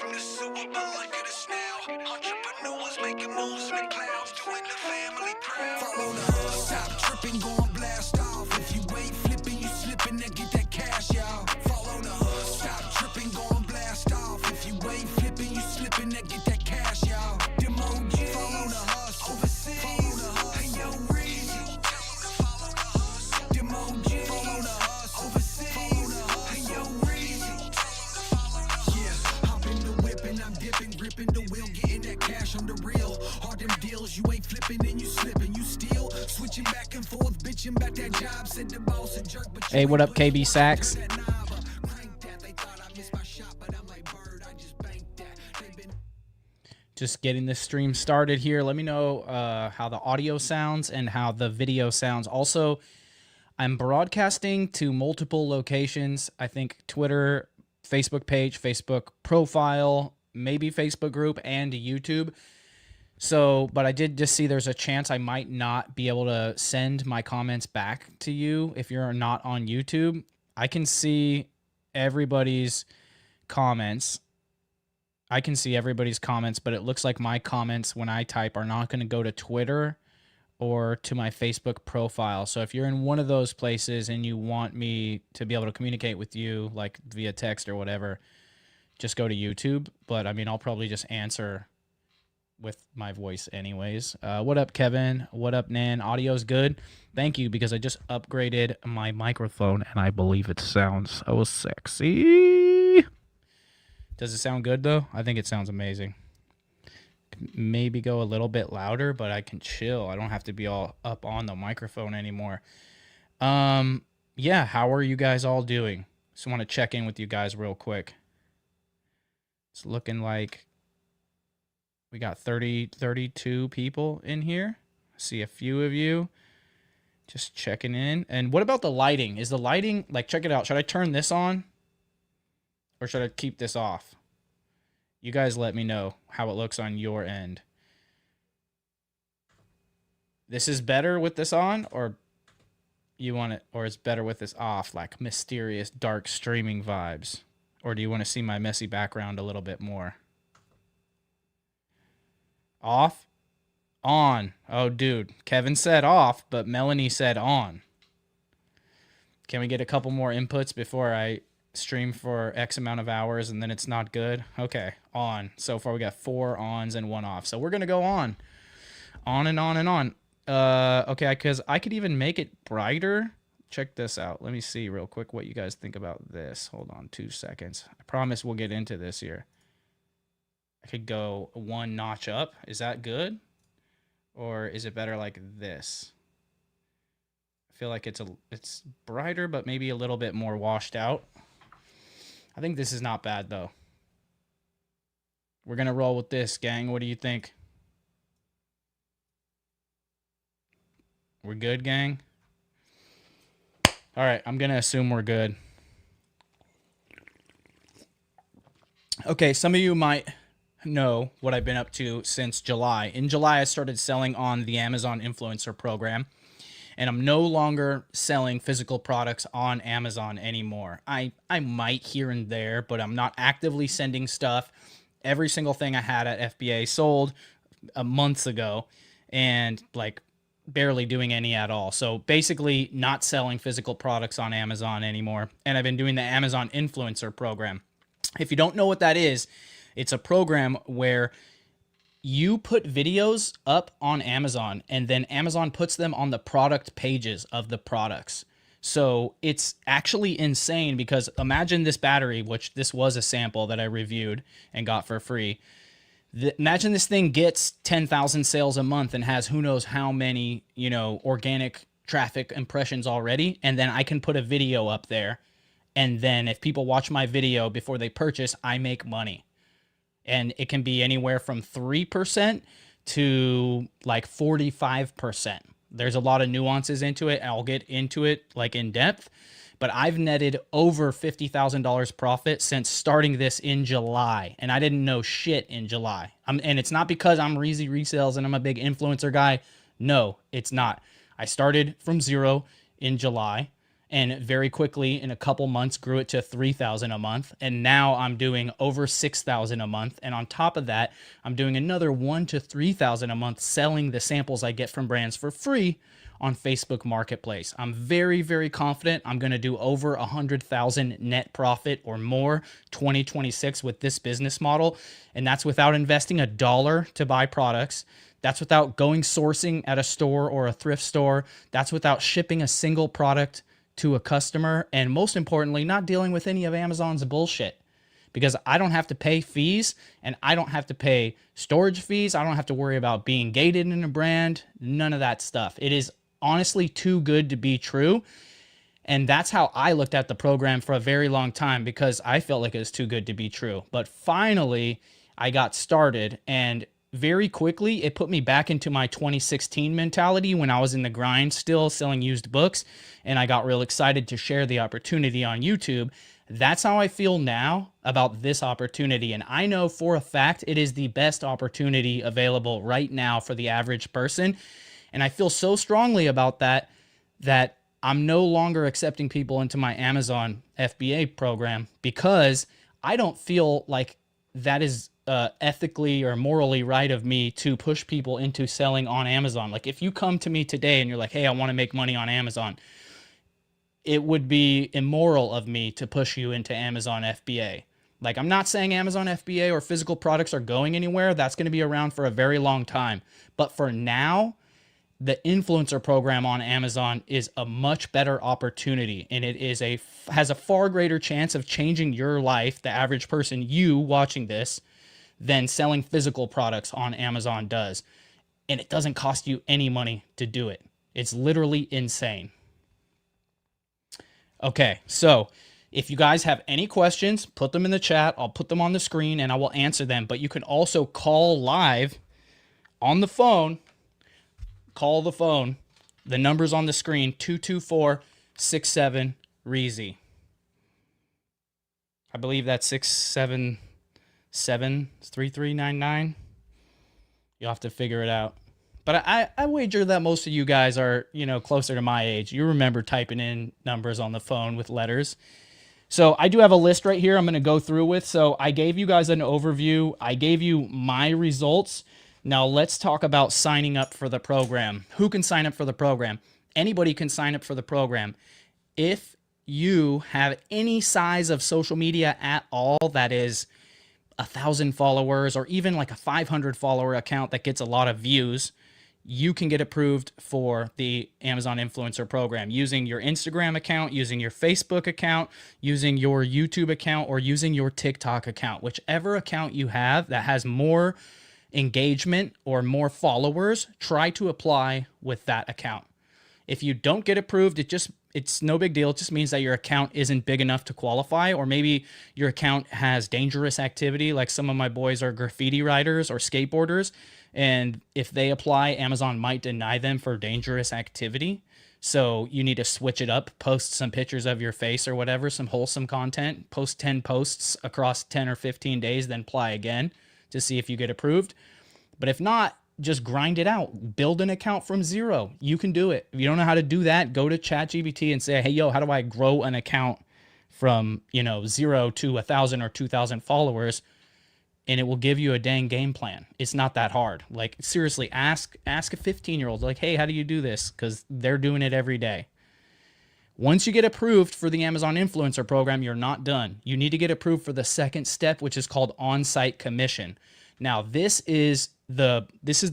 from the sewer, but look at us now. Entrepreneurs making moves in the clouds, doing the family proud. Follow the hustle, stop tripping, go and blast off. If you ain't flipping, you slipping, then get that cash, y'all. Follow the hustle, stop tripping, go and blast off. If you ain't flipping, you slipping, then get that cash, y'all. Them OGs, follow the hustle, overseas, follow the hustle. Hey, yo, Reezy, follow the hustle. Them OGs, follow the hustle, overseas, follow the hustle. Hey, yo, Reezy, yeah, hop in the whip and I'm dipping, gripping the wheel, getting that cash on the real. All them deals, you ain't flipping and you slipping, you steal, switching back and forth, bitching back that job, said the boss a jerk, but Hey, what up, KB Sachs? Just getting this stream started here. Let me know how the audio sounds and how the video sounds. Also, I'm broadcasting to multiple locations. I think Twitter, Facebook page, Facebook profile, maybe Facebook group, and YouTube. So, but I did just see there's a chance I might not be able to send my comments back to you if you're not on YouTube. I can see everybody's comments. I can see everybody's comments, but it looks like my comments when I type are not going to go to Twitter or to my Facebook profile. So if you're in one of those places and you want me to be able to communicate with you, like via text or whatever, just go to YouTube. But I mean, I'll probably just answer with my voice anyways. What up, Kevin? What up, Nan? Audio's good. Thank you, because I just upgraded my microphone and I believe it sounds so sexy. Does it sound good though? I think it sounds amazing. Maybe go a little bit louder, but I can chill. I don't have to be all up on the microphone anymore. Yeah, how are you guys all doing? Just want to check in with you guys real quick. It's looking like we got 32 people in here. I see a few of you just checking in. And what about the lighting? Is the lighting, like, check it out. Should I turn this on? Or should I keep this off? You guys let me know how it looks on your end. This is better with this on, or you want it, or it's better with this off, like mysterious dark streaming vibes? Or do you want to see my messy background a little bit more? Off? On. Oh, dude. Kevin said off, but Melanie said on. Can we get a couple more inputs before I stream for X amount of hours and then it's not good? Okay, on. So far we got 4 ons and 1 off. So we're going to go on. On and on and on. Okay, because I could even make it brighter. Check this out. Let me see real quick what you guys think about this. Hold on 2 seconds. I promise we'll get into this here. I could go 1 notch up. Is that good? Or is it better like this? I feel like it's brighter, but maybe a little bit more washed out. I think this is not bad, though. We're going to roll with this, gang. What do you think? We're good, gang? All right, I'm going to assume we're good. Okay, some of you might know what I've been up to since July. In July, I started selling on the Amazon Influencer Program. And I'm no longer selling physical products on Amazon anymore. I might here and there, but I'm not actively sending stuff. Every single thing I had at FBA sold months ago, and like barely doing any at all. So basically not selling physical products on Amazon anymore. And I've been doing the Amazon Influencer Program. If you don't know what that is, it's a program where you put videos up on Amazon, and then Amazon puts them on the product pages of the products. So it's actually insane, because imagine this battery, which this was a sample that I reviewed and got for free. Imagine this thing gets 10,000 sales a month and has who knows how many, you know, organic traffic impressions already. And then I can put a video up there. And then if people watch my video before they purchase, I make money. And it can be anywhere from 3% to like 45%. There's a lot of nuances into it. I'll get into it like in depth, but I've netted over $50,000 profit since starting this in July. And I didn't know shit in July. And it's not because I'm Reezy Resales and I'm a big influencer guy. No, it's not. I started from zero in July, and very quickly in a couple months grew it to 3,000 a month. And now I'm doing over 6,000 a month. And on top of that, I'm doing another 1,000 to 3,000 a month selling the samples I get from brands for free on Facebook Marketplace. I'm very, very confident I'm going to do over 100,000 net profit or more 2026 with this business model. And that's without investing a dollar to buy products. That's without going sourcing at a store or a thrift store. That's without shipping a single product to a customer. And most importantly, not dealing with any of Amazon's bullshit, because I don't have to pay fees and I don't have to pay storage fees. I don't have to worry about being gated in a brand, none of that stuff. It is honestly too good to be true. And that's how I looked at the program for a very long time, because I felt like it was too good to be true. But finally, I got started, and very quickly, it put me back into my 2016 mentality when I was in the grind still selling used books, and I got real excited to share the opportunity on YouTube. That's how I feel now about this opportunity. And I know for a fact it is the best opportunity available right now for the average person. And I feel so strongly about that, that I'm no longer accepting people into my Amazon FBA program, because I don't feel like that is ethically or morally right of me to push people into selling on Amazon. Like, if you come to me today and you're like, hey, I want to make money on Amazon, it would be immoral of me to push you into Amazon FBA. Like, I'm not saying Amazon FBA or physical products are going anywhere. That's going to be around for a very long time. But for now, the influencer program on Amazon is a much better opportunity, and it is has a far greater chance of changing your life, the average person, you watching this, than selling physical products on Amazon does. And it doesn't cost you any money to do it. It's literally insane. Okay, so if you guys have any questions, put them in the chat. I'll put them on the screen and I will answer them. But you can also call live on the phone. Call the phone. The number's on the screen, 224-67-REEZY. I believe that's 677-3399. You'll have to figure it out. But I wager that most of you guys are, closer to my age. You remember typing in numbers on the phone with letters. So I do have a list right here I'm going to go through with. So I gave you guys an overview. I gave you my results. Now let's talk about signing up for the program. Who can sign up for the program? Anybody can sign up for the program. If you have any size of social media at all that is 1,000 followers, or even like a 500 follower account that gets a lot of views, you can get approved for the Amazon Influencer Program using your Instagram account, using your Facebook account, using your YouTube account, or using your TikTok account. Whichever account you have that has more engagement or more followers, try to apply with that account. If you don't get approved, it's no big deal. It just means that your account isn't big enough to qualify, or maybe your account has dangerous activity. Like some of my boys are graffiti writers or skateboarders, and if they apply, Amazon might deny them for dangerous activity. So you need to switch it up, post some pictures of your face or whatever, some wholesome content, post 10 posts across 10 or 15 days, then apply again to see if you get approved. But if not, just grind it out. Build an account from zero. You can do it. If you don't know how to do that, go to ChatGPT and say, hey, yo, how do I grow an account from, 0 to 1,000 or 2,000 followers? And it will give you a dang game plan. It's not that hard. Like, seriously, ask a 15-year-old, like, hey, how do you do this? Because they're doing it every day. Once you get approved for the Amazon Influencer Program, you're not done. You need to get approved for the second step, which is called on-site commission. Now, this is the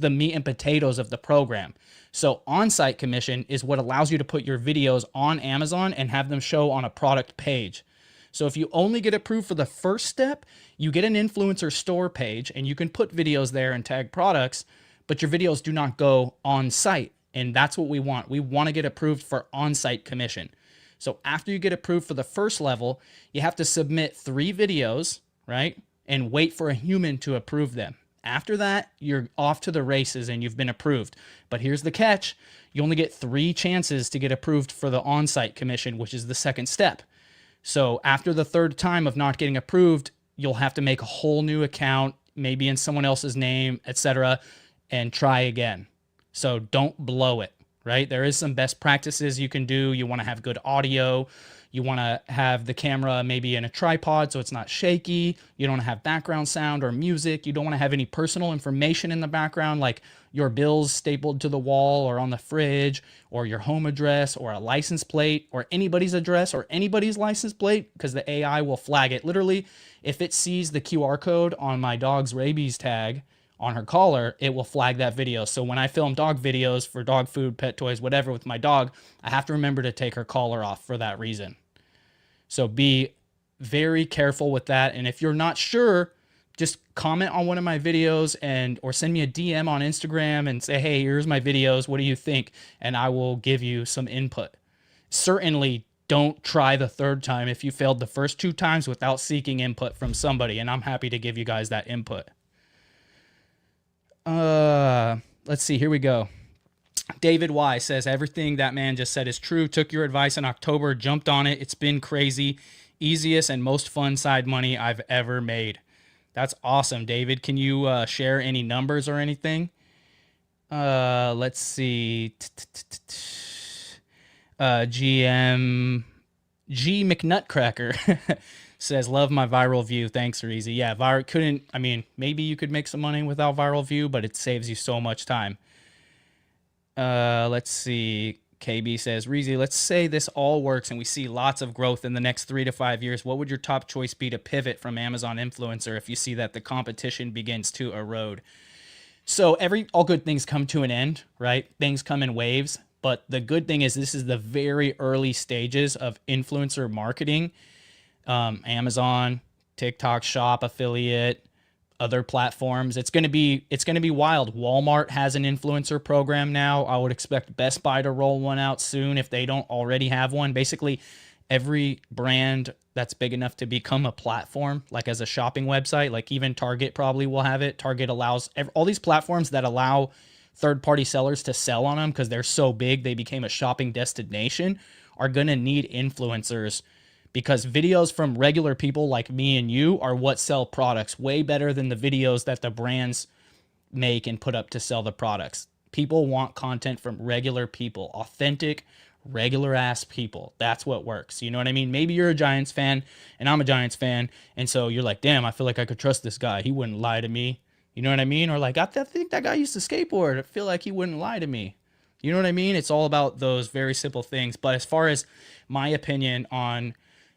meat and potatoes of the program. So on-site commission is what allows you to put your videos on Amazon and have them show on a product page. So if you only get approved for the first step, you get an influencer store page and you can put videos there and tag products, but your videos do not go on site. And that's what we want. We want to get approved for on-site commission. So after you get approved for the first level, you have to submit 3 videos, right? And wait for a human to approve them. After that, you're off to the races and you've been approved. But here's the catch. You only get 3 chances to get approved for the on-site commission, which is the second step. So after the third time of not getting approved, you'll have to make a whole new account, maybe in someone else's name, etc., and try again. So don't blow it. right? There is some best practices you can do. You want to have good audio. You want to have the camera maybe in a tripod so it's not shaky. You don't want to have background sound or music. You don't want to have any personal information in the background, like your bills stapled to the wall or on the fridge, or your home address or a license plate or anybody's address or anybody's license plate, because the AI will flag it. Literally, if it sees the QR code on my dog's rabies tag on her collar, it will flag that video. So when I film dog videos for dog food, pet toys, whatever with my dog, I have to remember to take her collar off for that reason. So be very careful with that. And if you're not sure, just comment on one of my videos or send me a DM on Instagram and say, hey, here's my videos. What do you think? And I will give you some input. Certainly don't try the third time if you failed the first 2 times without seeking input from somebody. And I'm happy to give you guys that input. Let's see. Here we go. David Y says, everything that man just said is true. Took your advice in October, jumped on it. It's been crazy. Easiest and most fun side money I've ever made. That's awesome, David. Can you share any numbers or anything? Let's see. GM G McNutcracker says, love my viral view. Thanks, Reezy. Yeah, maybe you could make some money without viral view, but it saves you so much time. Let's see. KB says, Reezy, let's say this all works and we see lots of growth in the next 3 to 5 years. What would your top choice be to pivot from Amazon influencer if you see that the competition begins to erode? So all good things come to an end, right? Things come in waves. But the good thing is this is the very early stages of influencer marketing. Amazon, TikTok Shop affiliate, other platforms. It's going to be wild. Walmart has an influencer program now. I would expect Best Buy to roll one out soon if they don't already have one. Basically, every brand that's big enough to become a platform, like as a shopping website, like even Target probably will have it. Target allows all these platforms that allow third-party sellers to sell on them because they're so big they became a shopping destination, are going to need influencers, because videos from regular people like me and you are what sell products way better than the videos that the brands make and put up to sell the products. People want content from regular people, authentic, regular ass people. That's what works. You know what I mean? Maybe you're a Giants fan and I'm a Giants fan, and so you're like, damn, I feel like I could trust this guy. He wouldn't lie to me. You know what I mean? Or like, I think that guy used to skateboard. I feel like he wouldn't lie to me. You know what I mean? It's all about those very simple things. But as far as my opinion on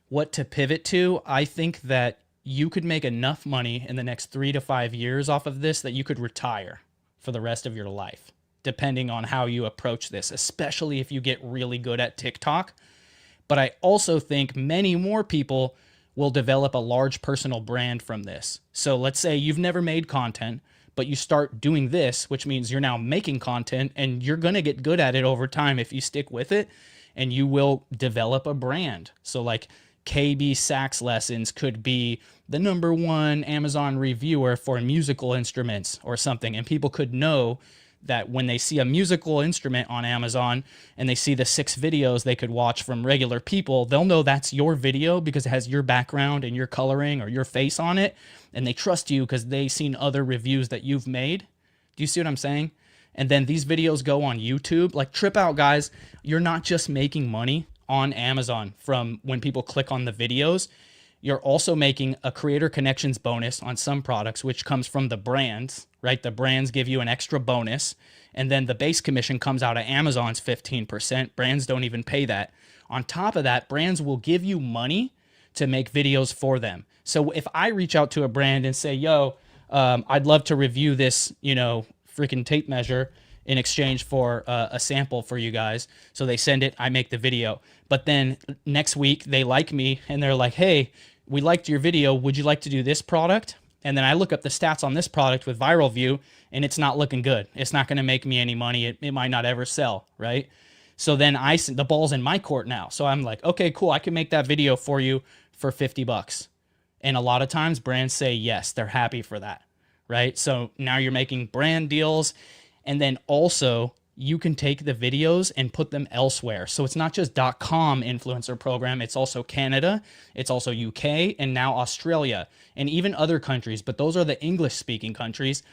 what to pivot to, I think that you could make enough money in the next 3 to 5 years off of this that you could retire for the rest of your life, depending on how you approach this, especially if you get really good at TikTok. But I also think many more people will develop a large personal brand from this. So let's say you've never made content, but you start doing this, which means you're now making content, and you're going to get good at it over time if you stick with it, and you will develop a brand. So like KB Sax Lessons could be the #1 Amazon reviewer for musical instruments or something. And people could know that when they see a musical instrument on Amazon and they see the 6 videos they could watch from regular people, they'll know that's your video because it has your background and your coloring or your face on it. And they trust you because they've seen other reviews that you've made. Do you see what I'm saying? And then these videos go on YouTube. Like, trip out, guys. You're not just making money on Amazon from when people click on the videos. You're also making a creator connections bonus on some products, which comes from the brands, right? The brands give you an extra bonus, and then the base commission comes out of Amazon's 15%. Brands don't even pay that. On top of that, brands will give you money to make videos for them. So if I reach out to a brand and say, yo, I'd love to review this, freaking tape measure in exchange for a sample for you guys. So they send it, I make the video. But then next week they like me and they're like, hey, we liked your video. Would you like to do this product? And then I look up the stats on this product with viral view and it's not looking good. It's not going to make me any money. It might not ever sell, right? So then the ball's in my court now. So I'm like, okay, cool. I can make that video for you for $50. And a lot of times brands say yes, they're happy for that, right? So now you're making brand deals. And then also you can take the videos and put them elsewhere. So it's not just .com influencer program. It's also Canada. It's also UK and now Australia and even other countries. But those are the English speaking countries.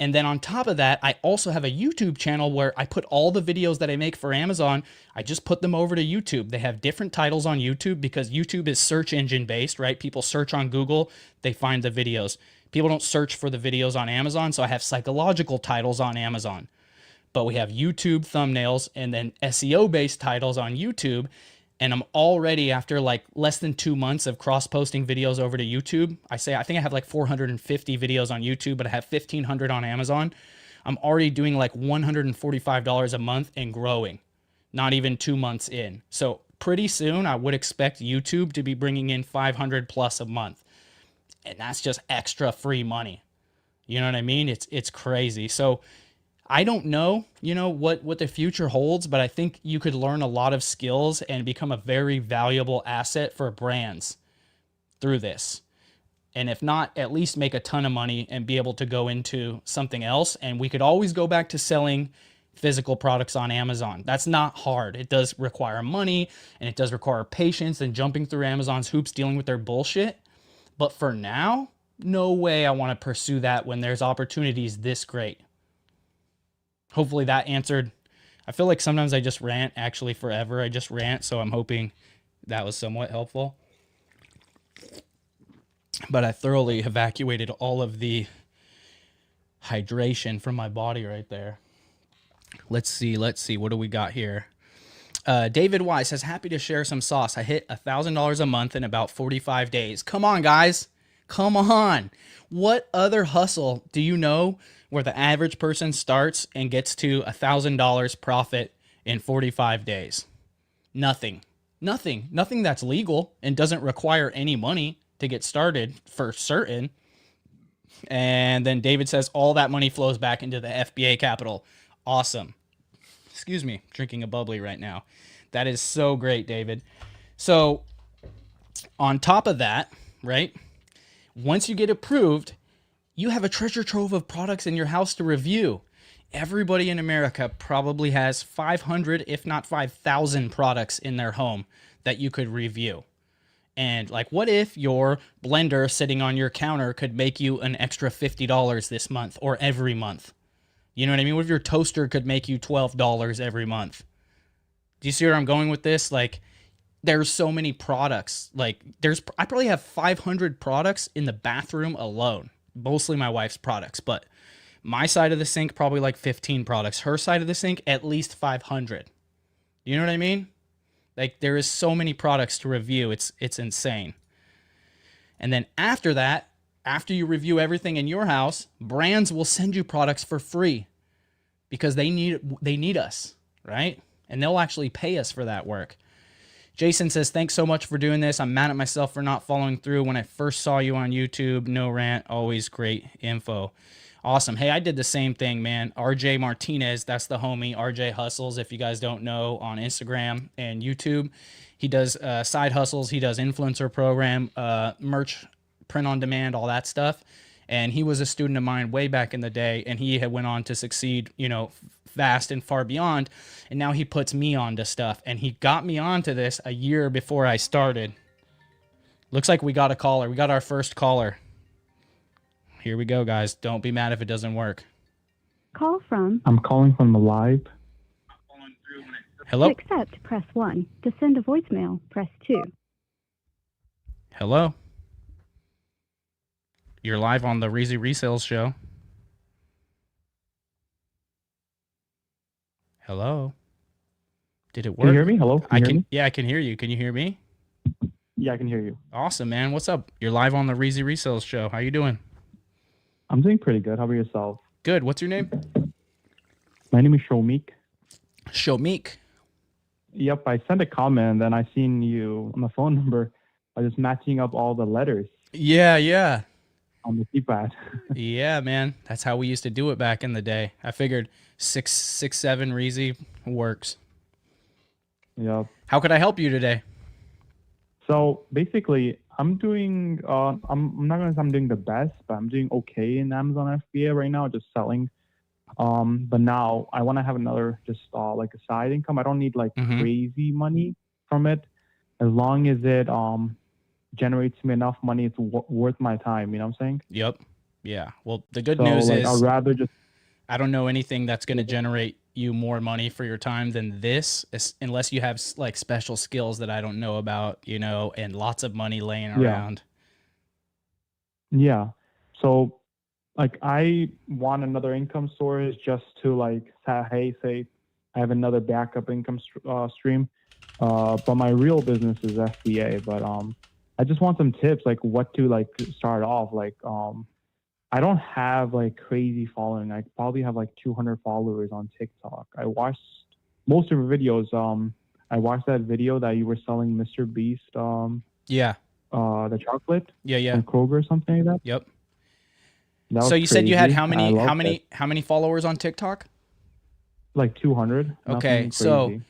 And then on top of that, I also have a YouTube channel where I put all the videos that I make for Amazon. I just put them over to YouTube. They have different titles on YouTube because YouTube is search engine based, right? People search on Google, they find the videos. People don't search for the videos on Amazon. So I have psychological titles on Amazon, but we have YouTube thumbnails and then SEO based titles on YouTube. And I'm already, after like less than 2 months of cross-posting videos over to YouTube, I think I have like 450 videos on YouTube, but I have 1,500 on Amazon. I'm already doing like $145 a month and growing, not even 2 months in. So pretty soon I would expect YouTube to be bringing in 500 plus a month. And that's just extra free money. You know what I mean? It's crazy. So I don't know, what the future holds, but I think you could learn a lot of skills and become a very valuable asset for brands through this. And if not, at least make a ton of money and be able to go into something else. And we could always go back to selling physical products on Amazon. That's not hard. It does require money and it does require patience and jumping through Amazon's hoops, dealing with their bullshit. But for now, no way I want to pursue that when there's opportunities this great. Hopefully that answered. I feel like sometimes I just rant actually forever. I just rant. So I'm hoping that was somewhat helpful. But I thoroughly evacuated all of the hydration from my body right there. Let's see. What do we got here? David Y says, happy to share some sauce. I hit $1,000 a month in about 45 days. Come on, guys. Come on. What other hustle do you know where the average person starts and gets to $1,000 profit in 45 days? Nothing that's legal and doesn't require any money to get started for certain. And then David says all that money flows back into the FBA capital. Awesome. Excuse me, drinking a bubbly right now. That is so great, David. So on top of that, right, once you get approved, you have a treasure trove of products in your house to review. Everybody in America probably has 500, if not 5,000 products in their home that you could review. And like, what if your blender sitting on your counter could make you an extra $50 this month or every month? You know what I mean? What if your toaster could make you $12 every month? Do you see where I'm going with this? Like, there's so many products. Like, I probably have 500 products in the bathroom alone. Mostly my wife's products, but my side of the sink, probably like 15 products. Her side of the sink, at least 500. You know what I mean? Like, there is so many products to review. It's insane. And then after that, after you review everything in your house, brands will send you products for free because they need us, right? And they'll actually pay us for that work. Jason says, thanks so much for doing this. I'm mad at myself for not following through when I first saw you on YouTube. No rant, always great info. Awesome. Hey, I did the same thing, man. RJ Martinez, that's the homie. RJ Hustles, if you guys don't know, on Instagram and YouTube. He does side hustles. He does influencer program, merch, print on demand, all that stuff. And he was a student of mine way back in the day, and he had went on to succeed, fast and far beyond. And now he puts me onto stuff, and he got me onto this a year before I started. Looks like we got a caller. We got our first caller. Here we go, guys. Don't be mad if it doesn't work. Call from. I'm calling from the live. Hello? To accept, press 1. To send a voicemail, press 2. Hello? You're live on the Reezy Resales show. Hello? Did it work? Can you hear me? Hello? Can you hear me? Yeah, I can hear you. Can you hear me? Yeah, I can hear you. Awesome, man. What's up? You're live on the Reezy Resales show. How you doing? I'm doing pretty good. How about yourself? Good. What's your name? My name is Shomik. Shomik. Yep, I sent a comment and then I seen you on the phone number. I was matching up all the letters Yeah. on the keypad. Yeah, man. That's how we used to do it back in the day. I figured 667 Reezy works. Yep. How could I help you today? So basically, I'm doing, I'm not gonna say I'm doing the best, but I'm doing okay in Amazon FBA right now, just selling. But now I want to have another, just like a side income. I don't need like crazy money from it, as long as it generates me enough money, it's worth my time. You know what I'm saying? Yep. Yeah. Well, the good So news like I'd is rather just I don't know anything that's going to generate you more money for your time than this, unless you have like special skills that I don't know about, and lots of money laying yeah. around. Yeah. So like I want another income source just to like say I have another backup income stream. But my real business is FBA. But I just want some tips like what to like start off. Like I don't have like crazy following. I probably have like 200 followers on TikTok. I watched most of your videos. I watched that video that you were selling Mr. Beast. Yeah. The chocolate. Yeah. From Kroger or something like that. Yep. That So was you said you had crazy. how I many loved it. how many followers on TikTok? Like 200. Okay, Nothing so crazy.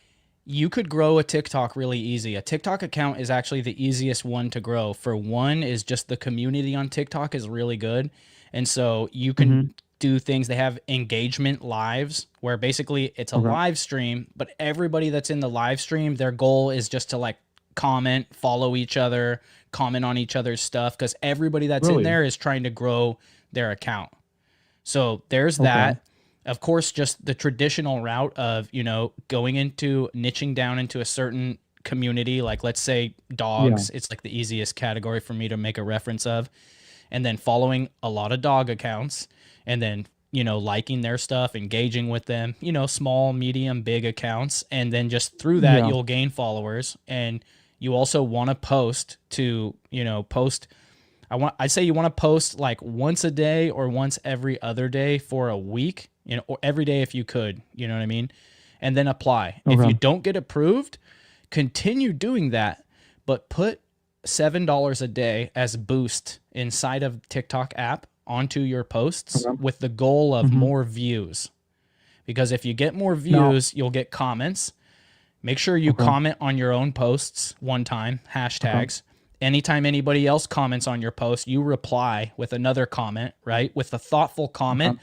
you could grow a TikTok really easy. A TikTok account is actually the easiest one to grow. For one is just the community on TikTok is really good. And so you can do things. They have engagement lives where basically it's a Okay. live stream, but everybody that's in the live stream, their goal is just to like comment, follow each other, comment on each other's stuff, because everybody that's in Really? there is trying to grow their account. So there's Okay. that. Of course, just the traditional route of, going into niching down into a certain community, like let's say dogs, it's like the easiest category for me to make a reference of, and then following a lot of dog accounts and then, liking their stuff, engaging with them, small, medium, big accounts. And then just through that, Yeah. you'll gain followers. And you also want to post to, post. I'd say you want to post like once a day or once every other day for a week, or every day if you could, you know what I mean? And then apply. If Okay. you don't get approved, continue doing that, but put $7 a day as boost inside of TikTok app onto your posts Okay. with the goal of more views. Because if you get more views, you'll get comments. Make sure you comment on your own posts one time, hashtags. Anytime anybody else comments on your post, you reply with another comment, right? With a thoughtful comment.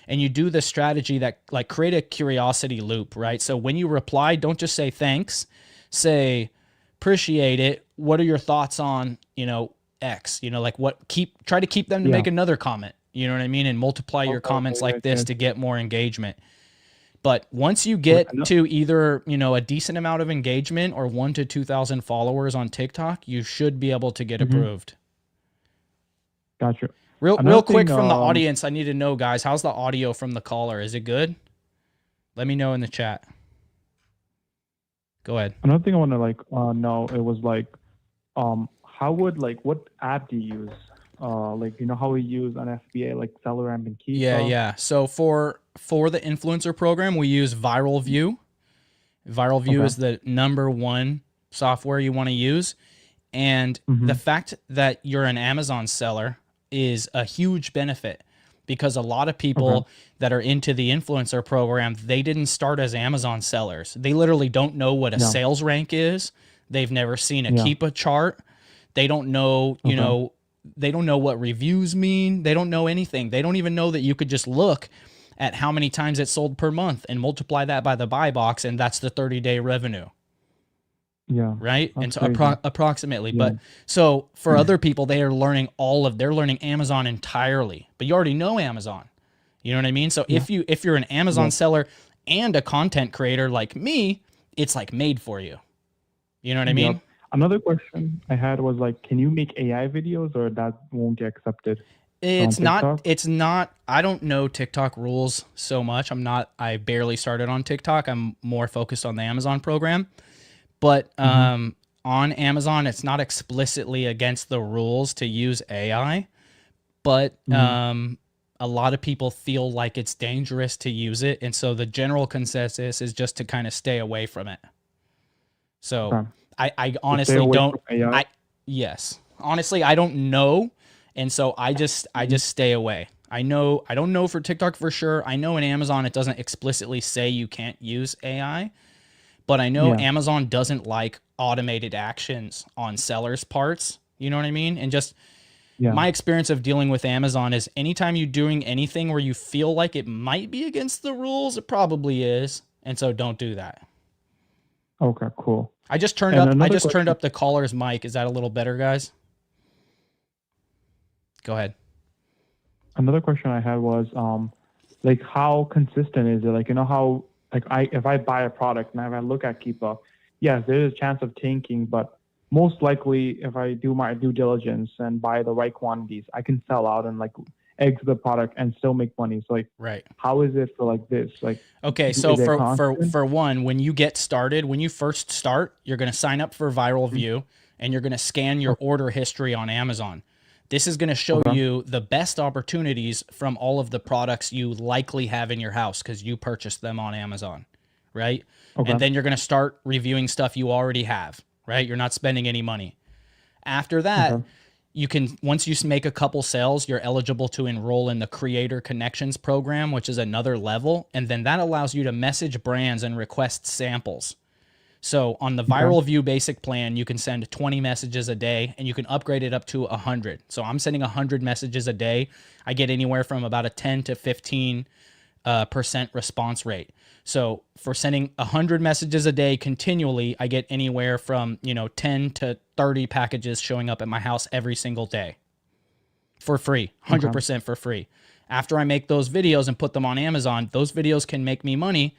And you do the strategy that like create a curiosity loop, right? So when you reply, don't just say thanks, say appreciate it. What are your thoughts on, X, like try to keep them to make another comment, you know what I mean? And multiply your comments like this to get more engagement. But once you get to either, a decent amount of engagement or 1,000 to 2,000 followers on TikTok, you should be able to get approved. Gotcha. Real Another quick thing, from the audience, I need to know, guys, how's the audio from the caller? Is it good? Let me know in the chat. Go ahead. Another thing I want to like know, it was like, what app do you use? How we use on FBA, like SellerAmp and Keepa. Yeah. So for the influencer program, we use Viral View. Viral View is the #1 software you want to use. And the fact that you're an Amazon seller is a huge benefit, because a lot of people that are into the influencer program, they didn't start as Amazon sellers. They literally don't know what a sales rank is. They've never seen a Keepa chart. They don't know, they don't know what reviews mean. They don't know anything. They don't even know that you could just look at how many times it sold per month and multiply that by the buy box, and that's the 30-day revenue. Yeah. Right. And so crazy. approximately. But so for other people, they're learning Amazon entirely, but you already know Amazon. You know what I mean? So if you're an Amazon seller and a content creator like me, it's like made for you. You know what I mean? Yep. Another question I had was like, can you make AI videos, or that won't get accepted? It's TikTok? not, I don't know TikTok rules so much. I barely started on TikTok. I'm more focused on the Amazon program. But on Amazon, it's not explicitly against the rules to use AI, but a lot of people feel like it's dangerous to use it. And so the general consensus is just to kind of stay away from it. So I honestly don't, honestly, I don't know. And so I just stay away. I don't know for TikTok for sure. I know in Amazon, it doesn't explicitly say you can't use AI. But I know Amazon doesn't like automated actions on sellers' parts. You know what I mean? And just my experience of dealing with Amazon is anytime you're doing anything where you feel like it might be against the rules, it probably is. And so don't do that. Okay, cool. I just turned up the caller's mic. Is that a little better, guys? Go ahead. another question I had was, like, how consistent is it? Like, you know how, like, if I buy a product and if I look at Keepa, yes, there is a chance of tanking, but most likely, if I do my due diligence and buy the right quantities, I can sell out and like exit the product and still make money. So like, Right. how is it for like this? Like, Okay, is so it for constant? for one, when you get started, when you first start, you're going to sign up for Viral View and you're going to scan your order history on Amazon. This is going to show Okay. you the best opportunities from all of the products you likely have in your house because you purchased them on Amazon, right? Okay. And then you're going to start reviewing stuff you already have, right? You're not spending any money. After that, Okay. you can, once you make a couple sales, you're eligible to enroll in the Creator Connections program, which is another level. And then that allows you to message brands and request samples. So on the Viral View basic plan, you can send 20 messages a day and you can upgrade it up to 100. So I'm sending 100 messages a day. I get anywhere from about a 10 to 15% response rate. So for sending 100 messages a day continually, I get anywhere from, 10 to 30 packages showing up at my house every single day for free, 100% for free. After I make those videos and put them on Amazon, those videos can make me money,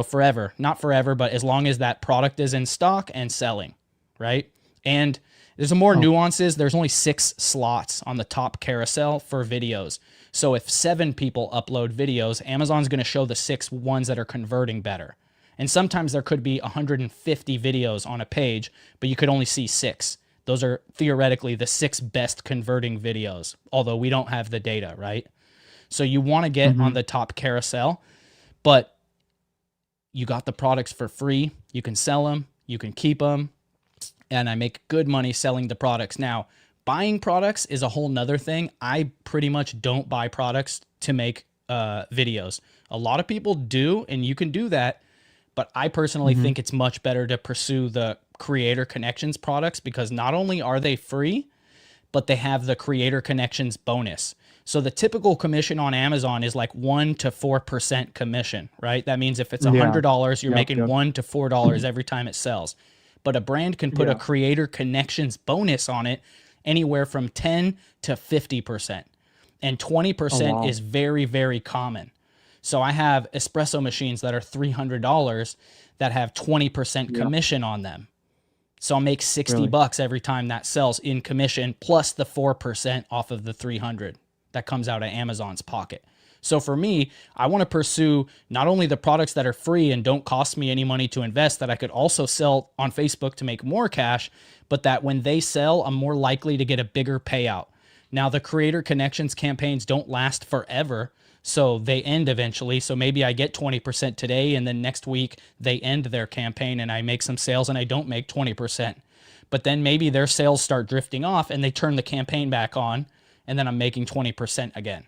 forever. Not forever, but as long as that product is in stock and selling, right? And there's more nuances. There's only 6 slots on the top carousel for videos. So if 7 people upload videos, Amazon's going to show the 6 ones that are converting better. And sometimes there could be 150 videos on a page, but you could only see 6. Those are theoretically the 6 best converting videos, although we don't have the data, right? So you want to get on the top carousel, but you got the products for free. You can sell them, you can keep them, and I make good money selling the products. Now, buying products is a whole nother thing. I pretty much don't buy products to make videos. A lot of people do, and you can do that, but I personally think it's much better to pursue the Creator Connections products because not only are they free, but they have the Creator Connections bonus. So the typical commission on Amazon is like 1 to 4% commission, right? That means if it's $100, you're making $1 to $4 every time it sells. But a brand can put a Creator Connections bonus on it anywhere from 10 to 50%. And 20% is very, very common. So I have espresso machines that are $300 that have 20% commission on them. So I'll make 60 bucks every time that sells in commission plus the 4% off of the 300 that comes out of Amazon's pocket. So for me, I want to pursue not only the products that are free and don't cost me any money to invest that I could also sell on Facebook to make more cash, but that when they sell, I'm more likely to get a bigger payout. Now, the Creator Connections campaigns don't last forever, so they end eventually. So maybe I get 20% today and then next week they end their campaign and I make some sales and I don't make 20%. But then maybe their sales start drifting off and they turn the campaign back on and then I'm making 20% again,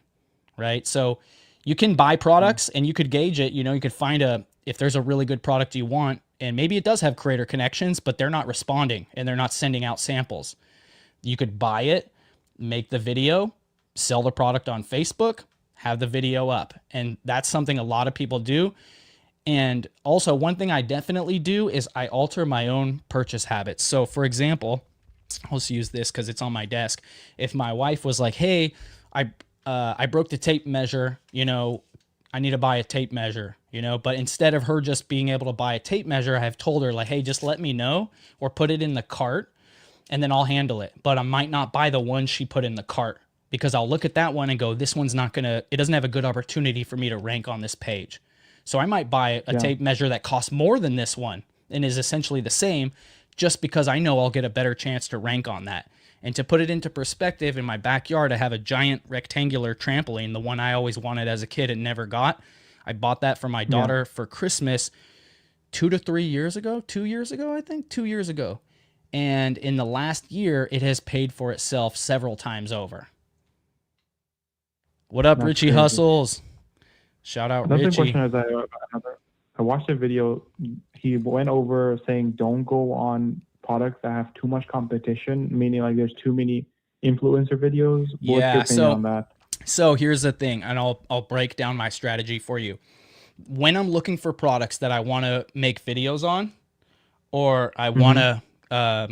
right? So you can buy products and you could gauge it. You could find if there's a really good product you want, and maybe it does have Creator Connections, but they're not responding and they're not sending out samples. You could buy it, make the video, sell the product on Facebook, have the video up. And that's something a lot of people do. And also one thing I definitely do is I alter my own purchase habits. So for example, let's use this because it's on my desk. If my wife was like, hey, I broke the tape measure, I need to buy a tape measure, but instead of her just being able to buy a tape measure, I have told her like, hey, just let me know or put it in the cart and then I'll handle it. But I might not buy the one she put in the cart because I'll look at that one and go, this one's it doesn't have a good opportunity for me to rank on this page. So I might buy a tape measure that costs more than this one and is essentially the same just because I know I'll get a better chance to rank on that. And to put it into perspective, in my backyard, I have a giant rectangular trampoline, the one I always wanted as a kid and never got. I bought that for my daughter for Christmas 2 years ago, I think. 2 years ago. And in the last year, it has paid for itself several times over. What up, Richie crazy. Hustles? Shout out, Another Richie. question is I watched a video. He went over saying don't go on products that have too much competition, meaning like there's too many influencer videos. What's your opinion on that? So here's the thing, and I'll break down my strategy for you. When I'm looking for products that I want to make videos on, or I want to,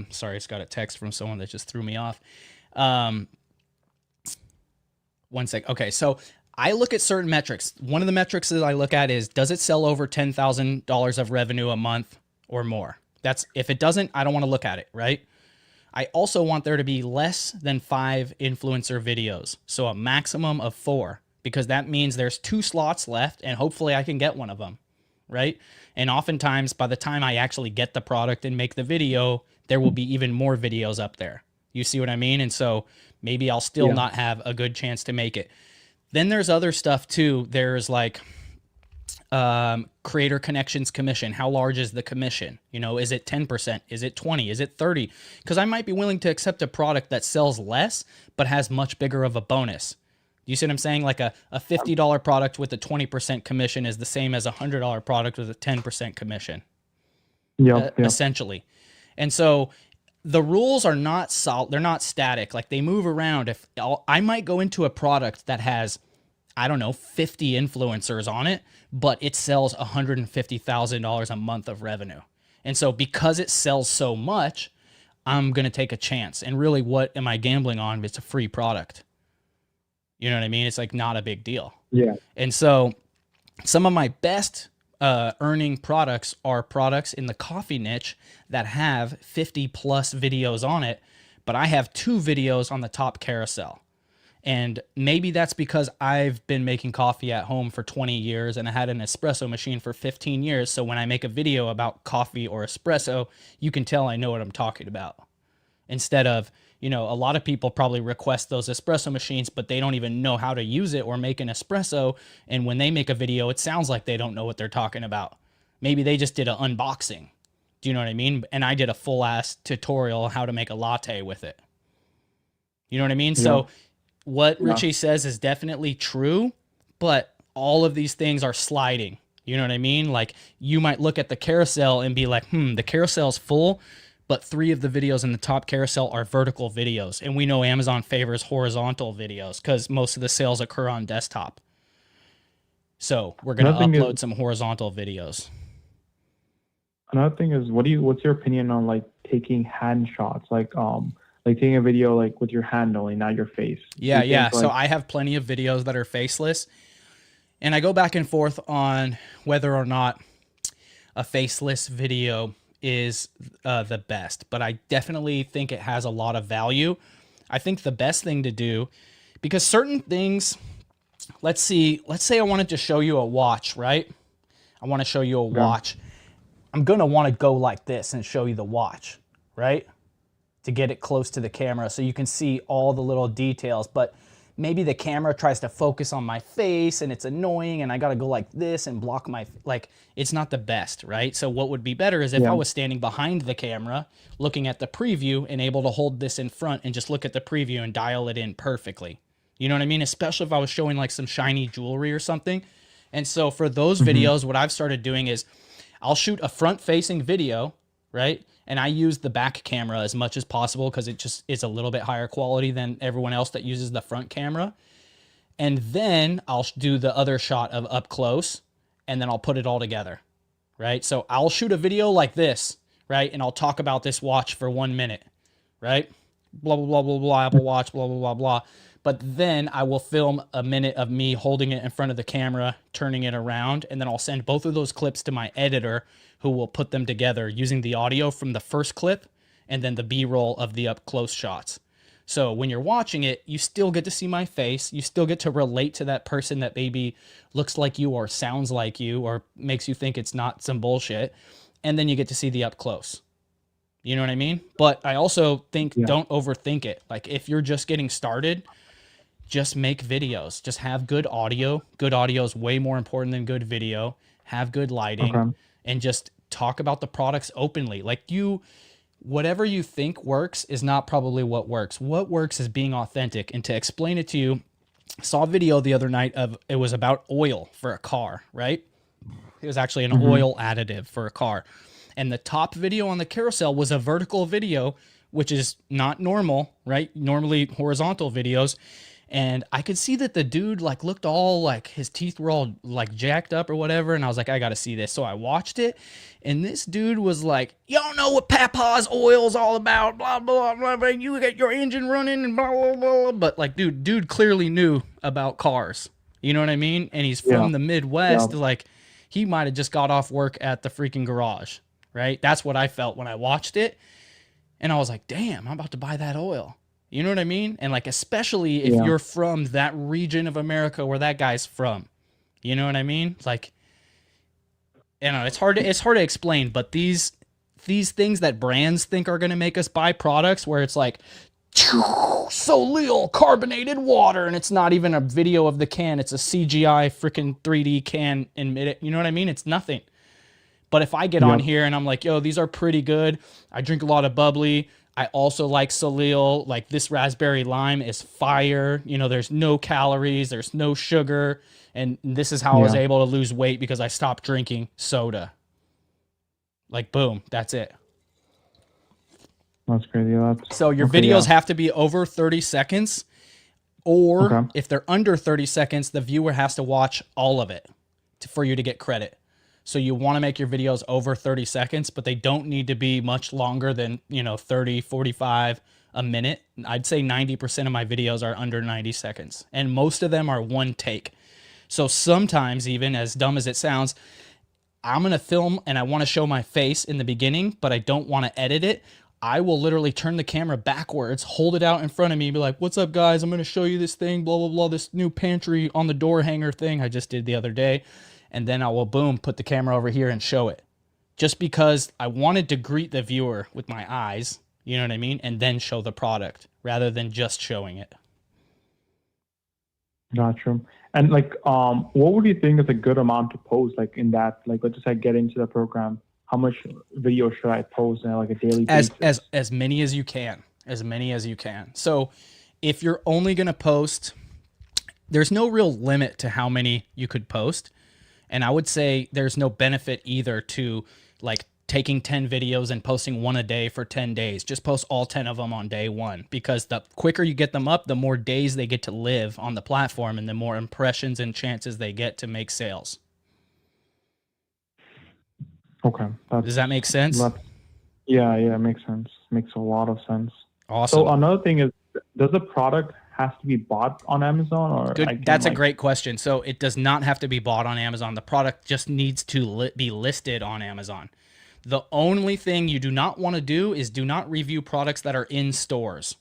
sorry, I just got a text from someone that just threw me off. One sec. Okay, so I look at certain metrics. One of the metrics that I look at is, does it sell over $10,000 of revenue a month or more? That's, if it doesn't, I don't want to look at it, right? I also want there to be less than 5 influencer videos. So a maximum of 4, because that means there's 2 slots left and hopefully I can get one of them, right? And oftentimes by the time I actually get the product and make the video, there will be even more videos up there. You see what I mean? And so maybe I'll still not have a good chance to make it. Then there's other stuff too. There's like creator connections commission. How large is the commission? You know, is it 10%? Is it 20? Is it 30? Because I might be willing to accept a product that sells less, but has much bigger of a bonus. You see what I'm saying? Like a $50 product with a 20% commission is the same as a $100 product with a 10% commission. Essentially. And so the rules are not solid. They're not static. Like they move around. If I might go into a product that has, I don't know, 50 influencers on it, but it sells $150,000 a month of revenue. And so because it sells so much, I'm going to take a chance. And really, what am I gambling on? It's a free product. You know what I mean? It's like not a big deal. Yeah. And so some of my best earning products are products in the coffee niche that have 50 plus videos on it, but I have 2 videos on the top carousel. And maybe that's because I've been making coffee at home for 20 years and I had an espresso machine for 15 years. So when I make a video about coffee or espresso, you can tell I know what I'm talking about. Instead of, you know, a lot of people probably request those espresso machines, but they don't even know how to use it or make an espresso. And when they make a video, it sounds like they don't know what they're talking about. Maybe they just did an unboxing. Do you know what I mean? And I did a full ass tutorial on how to make a latte with it. You know what I mean? Yeah. So what Richie says is definitely true, but all of these things are sliding. You know what I mean? Like you might look at the carousel and be like, the carousel's full, but 3 of the videos in the top carousel are vertical videos. And we know Amazon favors horizontal videos because most of the sales occur on desktop. So we're going to upload some horizontal videos. Another thing is, what's your opinion on like taking hand shots? Like taking a video like with your hand only, not your face. Yeah. So I have plenty of videos that are faceless. And I go back and forth on whether or not a faceless video is the best, but I definitely think it has a lot of value. I think the best thing to do, because certain things, let's say I wanted to show you a watch, right? I want to show you a watch. I'm going to want to go like this and show you the watch, right? To get it close to the camera so you can see all the little details, but maybe the camera tries to focus on my face and it's annoying and I got to go like this and block my, like, it's not the best, right? So what would be better is if I was standing behind the camera, looking at the preview and able to hold this in front and just look at the preview and dial it in perfectly. You know what I mean? Especially if I was showing like some shiny jewelry or something. And so for those videos, what I've started doing is I'll shoot a front facing video, right? And I use the back camera as much as possible because it just is a little bit higher quality than everyone else that uses the front camera. And then I'll do the other shot of up close and then I'll put it all together, right? So I'll shoot a video like this, right? And I'll talk about this watch for 1 minute, right? Blah, blah, blah, blah, blah, Apple Watch, blah, blah, blah, blah. But then I will film a minute of me holding it in front of the camera, turning it around, and then I'll send both of those clips to my editor who will put them together using the audio from the first clip and then the B-roll of the up close shots. So when you're watching it, you still get to see my face. You still get to relate to that person that maybe looks like you or sounds like you or makes you think it's not some bullshit. And then you get to see the up close. You know what I mean? But I also think don't overthink it. Like if you're just getting started, just make videos. Just have good audio. Good audio is way more important than good video. Have good lighting and just talk about the products openly. Like whatever you think works is not probably what works. What works is being authentic. And to explain it to you, I saw a video the other night it was about oil for a car, right? It was actually an oil additive for a car. And the top video on the carousel was a vertical video, which is not normal, right? Normally horizontal videos. And I could see that the dude like looked all like his teeth were all like jacked up or whatever. And I was like, I got to see this. So I watched it. And this dude was like, y'all know what Papa's oil's all about, blah, blah, blah, blah. You get your engine running and blah, blah, blah. But like, dude clearly knew about cars. You know what I mean? And he's from the Midwest. Like, he might have just got off work at the freaking garage, right? That's what I felt when I watched it. And I was like, damn, I'm about to buy that oil. You know what I mean? And like, especially if you're from that region of America where that guy's from, you know what I mean? Like, you know, it's hard to explain, but these things that brands think are going to make us buy products where it's like, Solil carbonated water, and it's not even a video of the can. It's a CGI freaking 3D can in mid. You know what I mean? It's nothing. But if I get on here and I'm like, yo, these are pretty good. I drink a lot of bubbly. I also like Solil. Like, this raspberry lime is fire. You know, there's no calories. There's no sugar. And this is how I was able to lose weight because I stopped drinking soda. Like, boom, that's it. That's crazy. So your videos have to be over 30 seconds. Or if they're under 30 seconds, the viewer has to watch all of it for you to get credit. So you want to make your videos over 30 seconds, but they don't need to be much longer than, 30, 45, a minute. I'd say 90% of my videos are under 90 seconds. And most of them are one take. So sometimes, even as dumb as it sounds, I'm going to film and I want to show my face in the beginning, but I don't want to edit it. I will literally turn the camera backwards, hold it out in front of me, and be like, what's up, guys? I'm going to show you this thing, blah, blah, blah, this new pantry on the door hanger thing I just did the other day. And then I will, boom, put the camera over here and show it. Just because I wanted to greet the viewer with my eyes, you know what I mean? And then show the product rather than just showing it. Gotcha. And like, what would you think is a good amount to post? Like in that, like, let's just say get into the program. How much video should I post on like a daily basis? As many as you can. As many as you can. So if you're only going to post, there's no real limit to how many you could post. And I would say there's no benefit either to like taking 10 videos and posting one a day for 10 days. Just post all 10 of them on day one, because the quicker you get them up, the more days they get to live on the platform and the more impressions and chances they get to make sales. Okay. Does that make sense? Yeah, it makes sense. Makes a lot of sense. Awesome. So another thing is, does the product have to be bought on Amazon, or good? That's a great question. So it does not have to be bought on Amazon. The product just needs to be listed on Amazon. The only thing you do not want to do is do not review products that are in stores.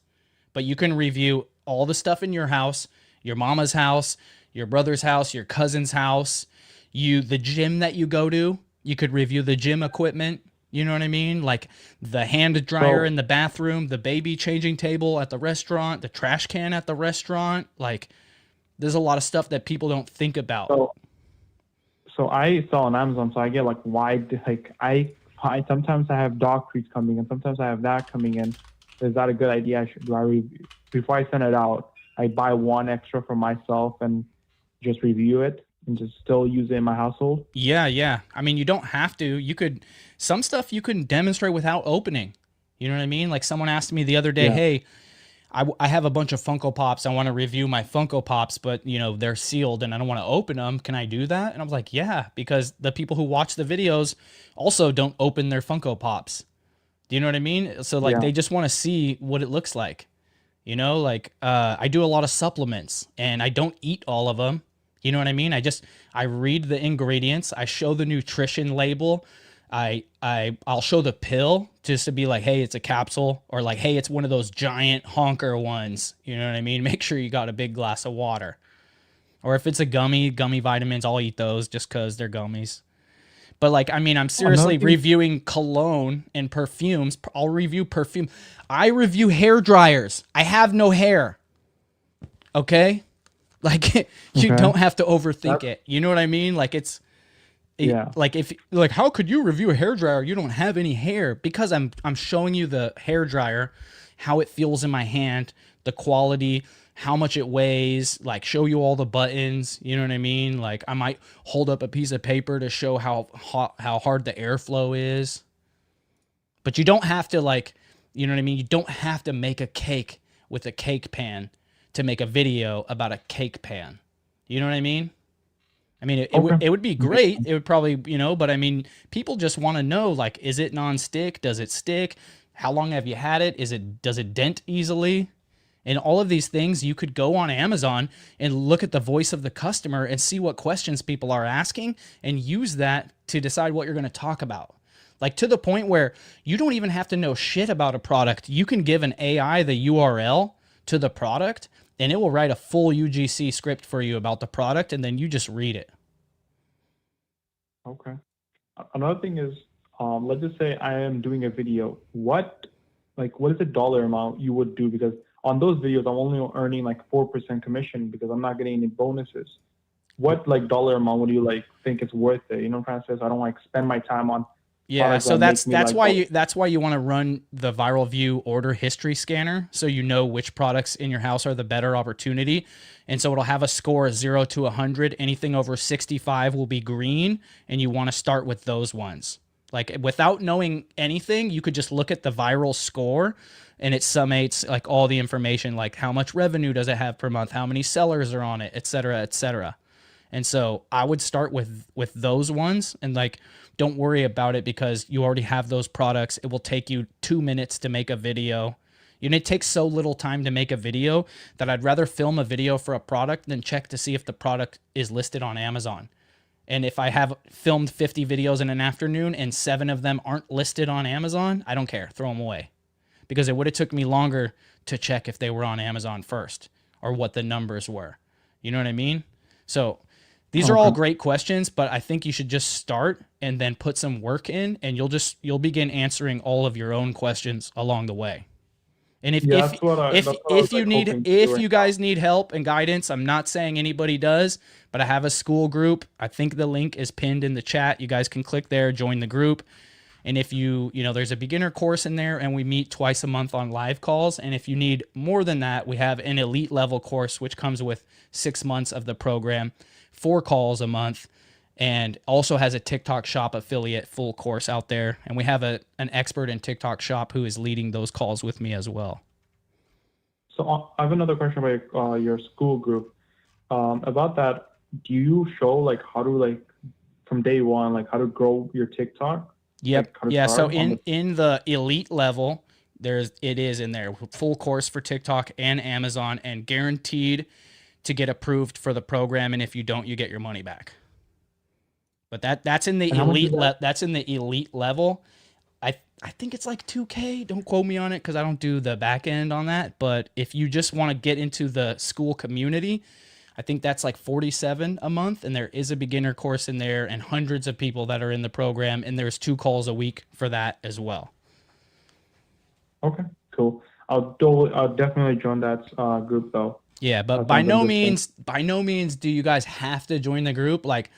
But you can review all the stuff in your house, your mama's house, your brother's house, your cousin's house, the gym that you go to. You could review the gym equipment. You know what I mean? Like the hand dryer in the bathroom, the baby changing table at the restaurant, the trash can at the restaurant. Like, there's a lot of stuff that people don't think about. So I sell on Amazon, so I get like wide, like I sometimes I have dog treats coming in, sometimes I have that coming in. Is that a good idea? Before I send it out, I buy one extra for myself and just review it and just still use it in my household? Yeah. I mean, you don't have to. Some stuff you can demonstrate without opening. You know what I mean? Like someone asked me the other day, hey, I have a bunch of Funko Pops. I want to review my Funko Pops, but they're sealed and I don't want to open them. Can I do that? And I was like, yeah, because the people who watch the videos also don't open their Funko Pops. Do you know what I mean? So like they just want to see what it looks like. I do a lot of supplements and I don't eat all of them. You know what I mean? I read the ingredients. I show the nutrition label. I'll show the pill just to be like, hey, it's a capsule, or like, hey, it's one of those giant honker ones. You know what I mean? Make sure you got a big glass of water. Or if it's a gummy vitamins, I'll eat those just because they're gummies. But like, I mean, I'm seriously reviewing cologne and perfumes. I'll review perfume. I review hair dryers. I have no hair. Okay? Like, you don't have to overthink it. You know what I mean? Like, like how could you review a hair dryer? You don't have any hair. Because I'm showing you the hair dryer, how it feels in my hand, the quality, how much it weighs, like show you all the buttons. You know what I mean? Like I might hold up a piece of paper to show how hard the airflow is. But you don't have to, like, you know what I mean? You don't have to make a cake with a cake pan to make a video about a cake pan. You know what I mean? I mean, Okay. it would be great. It would probably, you know, but I mean, people just want to know, like, is it non-stick? Does it stick? How long have you had it? Does it dent easily? And all of these things, you could go on Amazon and look at the voice of the customer and see what questions people are asking and use that to decide what you're going to talk about. Like, to the point where you don't even have to know shit about a product. You can give an AI the URL to the product and it will write a full UGC script for you about the product, and then you just read it. Okay. Another thing is, let's just say I am doing a video. What is the dollar amount you would do? Because on those videos, I'm only earning like 4% commission because I'm not getting any bonuses. What like dollar amount would you like think it's worth it? You know what I'm trying to say? So I don't like spend my time on. Yeah, so that's like, why you want to run the Viral View order history scanner, so you know which products in your house are the better opportunity. And so it'll have a score 0 to 100. Anything over 65 will be green, and you want to start with those ones. Like, without knowing anything, you could just look at the viral score, and it summates like all the information, like how much revenue does it have per month, how many sellers are on it, et cetera, et cetera. And so I would start with those ones, and like, don't worry about it because you already have those products. It will take you 2 minutes to make a video. You know, it takes so little time to make a video that I'd rather film a video for a product than check to see if the product is listed on Amazon. And if I have filmed 50 videos in an afternoon and 7 of them aren't listed on Amazon, I don't care. Throw them away. Because it would have took me longer to check if they were on Amazon first or what the numbers were. You know what I mean? So these are all great questions, but I think you should just start and then put some work in, and you'll begin answering all of your own questions along the way. And if you guys need help and guidance, I'm not saying anybody does, but I have a school group. I think the link is pinned in the chat. You guys can click there, join the group. And if there's a beginner course in there, and we meet twice a month on live calls. And if you need more than that, we have an elite level course, which comes with 6 months of the program, 4 calls a month, and also has a TikTok Shop affiliate full course out there. And we have an expert in TikTok Shop who is leading those calls with me as well. So I have another question about your school group. About that, do you show like how to like from day one, like how to grow your TikTok? Yep. Like, yeah. So in the elite level, it is in there, full course for TikTok and Amazon, and guaranteed to get approved for the program. And if you don't, you get your money back. But that's in the elite. That's in the elite level. I think it's like $2,000. Don't quote me on it because I don't do the back end on that. But if you just want to get into the school community, I think that's like $47 a month, and there is a beginner course in there, and hundreds of people that are in the program, and there's 2 calls a week for that as well. Okay, cool. I'll definitely join that group though. Yeah, but by no means do you guys have to join the group. Like,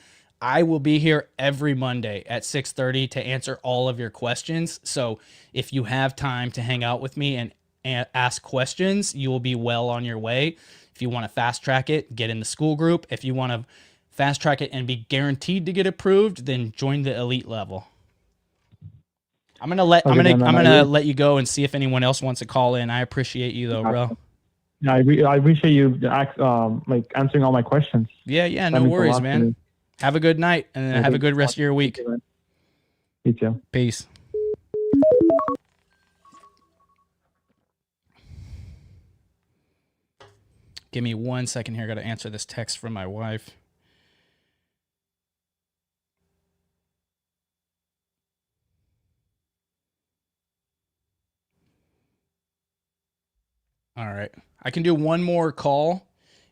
I will be here every Monday at 6:30 to answer all of your questions. So if you have time to hang out with me and ask questions, you will be well on your way. If you want to fast track it, get in the school group. If you want to fast track it and be guaranteed to get approved, then join the elite level. I'm gonna let you go and see if anyone else wants to call in. I appreciate you though, bro. Yeah, I appreciate you like answering all my questions. Yeah, no worries, man. Have a good night, and have a good rest of your week. You too. Peace. Give me 1 second here. I got to answer this text from my wife. All right. I can do one more call.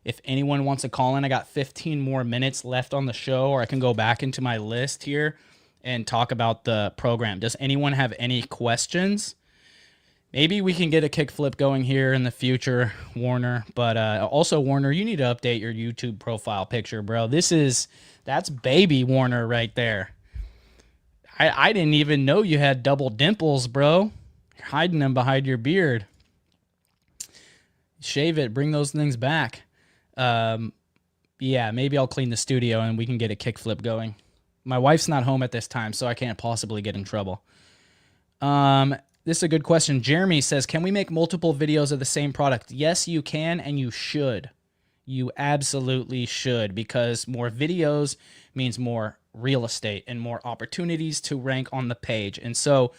If anyone wants to call in, I got 15 more minutes left on the show, or I can go back into my list here and talk about the program. Does anyone have any questions? Maybe we can get a kickflip going here in the future, Warner. But also, Warner, you need to update your YouTube profile picture, bro. That's baby Warner right there. I didn't even know you had double dimples, bro. You're hiding them behind your beard. Shave it. Bring those things back. Yeah, maybe I'll clean the studio and we can get a kickflip going. My wife's not home at this time, so I can't possibly get in trouble. this is a good question. Jeremy says, can we make multiple videos of the same product? Yes, you can, and you should. You absolutely should, because more videos means more real estate and more opportunities to rank on the page. And so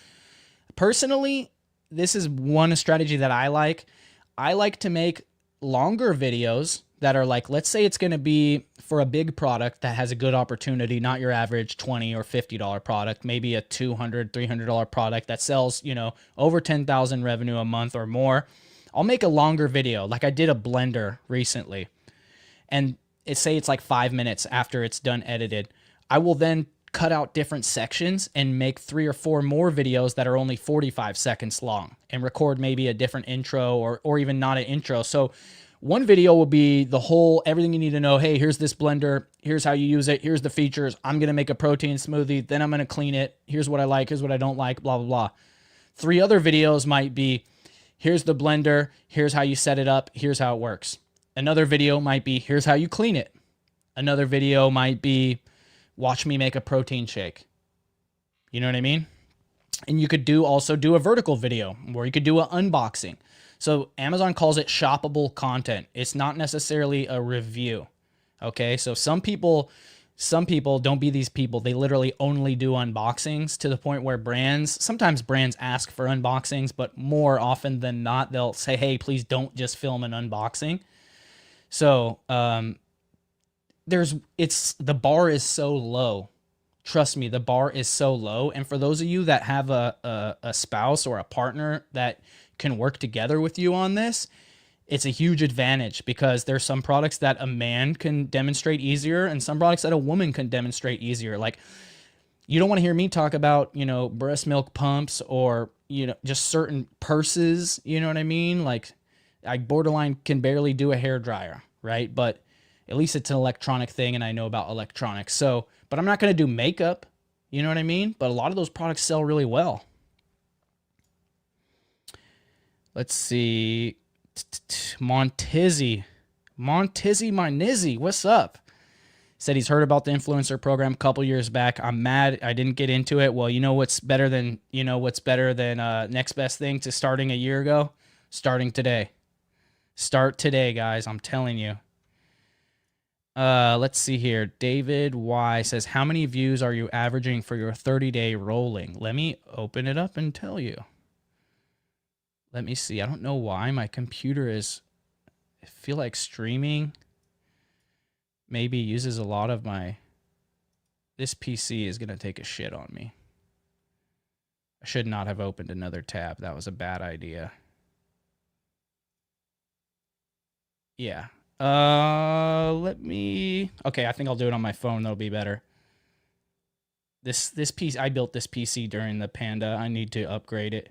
personally, this is one strategy that I like. I like to make longer videos that are like, let's say it's going to be for a big product that has a good opportunity, not your average $20 or $50 product, maybe a $200, $300 product that sells, you know, over 10,000 revenue a month or more. I'll make a longer video. Like I did a blender recently, and say it's like 5 minutes after it's done edited. I will then cut out different sections and make 3 or 4 more videos that are only 45 seconds long and record maybe a different intro or even not an intro. So one video will be the whole, everything you need to know. Hey, here's this blender. Here's how you use it. Here's the features. I'm going to make a protein smoothie. Then I'm going to clean it. Here's what I like. Here's what I don't like, blah, blah, blah. 3 other videos might be, here's the blender. Here's how you set it up. Here's how it works. Another video might be, here's how you clean it. Another video might be, watch me make a protein shake. You know what I mean? And you could also do a vertical video where you could do an unboxing. So Amazon calls it shoppable content. It's not necessarily a review. Okay. So some people, don't be these people. They literally only do unboxings, to the point where sometimes brands ask for unboxings, but more often than not, they'll say, hey, please don't just film an unboxing. So, the bar is so low. Trust me, the bar is so low. And for those of you that have a spouse or a partner that can work together with you on this, it's a huge advantage, because there's some products that a man can demonstrate easier and some products that a woman can demonstrate easier. Like, you don't want to hear me talk about, you know, breast milk pumps or, you know, just certain purses, you know what I mean? Like, I borderline can barely do a hair dryer, right? But at least it's an electronic thing and I know about electronics. So, but I'm not going to do makeup, you know what I mean? But a lot of those products sell really well. Let's see. Montizzi, my nizzy, what's up? Said he's heard about the influencer program a couple years back. I'm mad I didn't get into it. Well, you know what's better than next best thing to starting a year ago? Starting today. Start today, guys. I'm telling you. Let's see here. David Y says, how many views are you averaging for your 30-day rolling? Let me open it up and tell you. Let me see. I don't know why my computer I feel like streaming maybe uses a lot of this PC is going to take a shit on me. I should not have opened another tab. That was a bad idea. Yeah. Okay, I think I'll do it on my phone. That'll be better. This PC, I built this PC during the Panda. I need to upgrade it.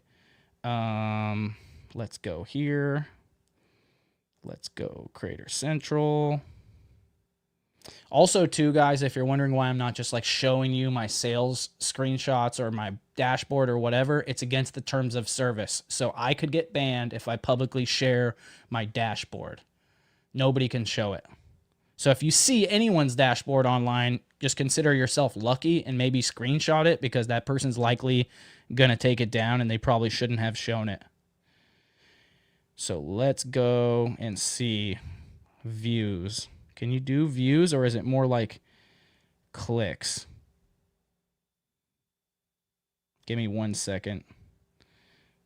Let's go here. Let's go Creator Central. Also, too, guys, if you're wondering why I'm not just like showing you my sales screenshots or my dashboard or whatever, it's against the terms of service. So I could get banned if I publicly share my dashboard. Nobody can show it. So if you see anyone's dashboard online, just consider yourself lucky and maybe screenshot it, because that person's likely going to take it down and they probably shouldn't have shown it. So let's go and see views. Can you do views, or is it more like clicks? Give me 1 second.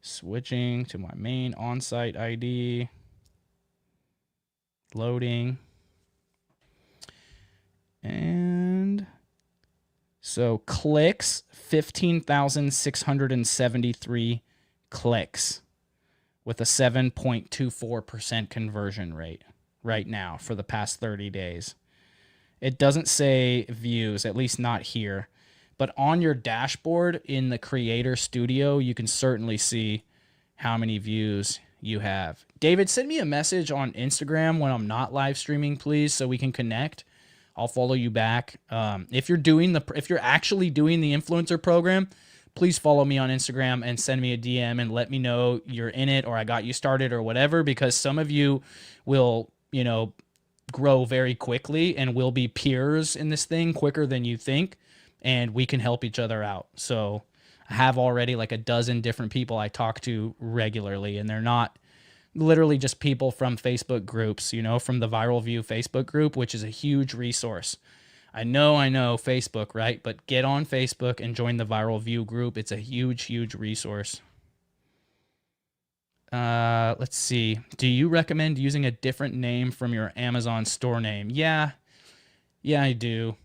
Switching to my main on-site ID. Loading. And so clicks, 15,673 clicks with a 7.24% conversion rate right now for the past 30 days. It doesn't say views, at least not here, but on your dashboard in the Creator Studio, you can certainly see how many views you have. David, send me a message on Instagram when I'm not live streaming, please, so we can connect. I'll follow you back. If you're actually doing the influencer program, please follow me on Instagram and send me a DM and let me know you're in it, or I got you started, or whatever, because some of you will, you know, grow very quickly and will be peers in this thing quicker than you think, and we can help each other out. So I have already like a dozen different people I talk to regularly, and they're not literally just people from Facebook groups, you know, from the Viral View Facebook group, which is a huge resource. I know Facebook, right? But get on Facebook and join the Viral View group. It's a huge, huge resource. Let's see. Do you recommend using a different name from your Amazon store name? Yeah, I do.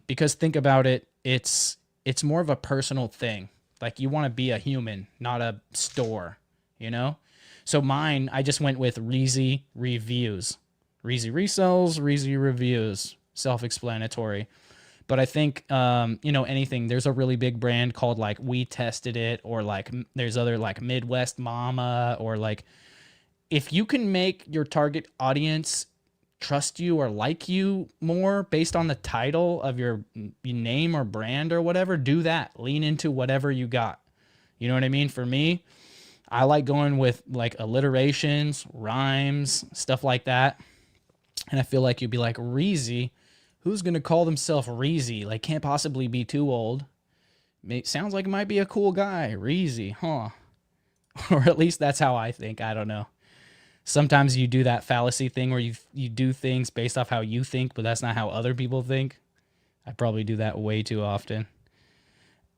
Because think about it, it's more of a personal thing. Like you want to be a human, not a store, you know? So mine, I just went with Reezy Reviews. Reezy Resells, Reezy Reviews. Self-explanatory. But I think, you know, anything, there's a really big brand called like We Tested It, or like there's other like Midwest Mama, or like if you can make your target audience trust you or like you more based on the title of your name or brand or whatever, do that. Lean into whatever you got. You know what I mean? For me, I like going with like alliterations, rhymes, stuff like that. And I feel like you'd be like, Reezy? Who's going to call themselves Reezy? Like, can't possibly be too old. Sounds like it might be a cool guy. Reezy, huh? Or at least that's how I think. I don't know. Sometimes you do that fallacy thing where you do things based off how you think, but that's not how other people think. I probably do that way too often.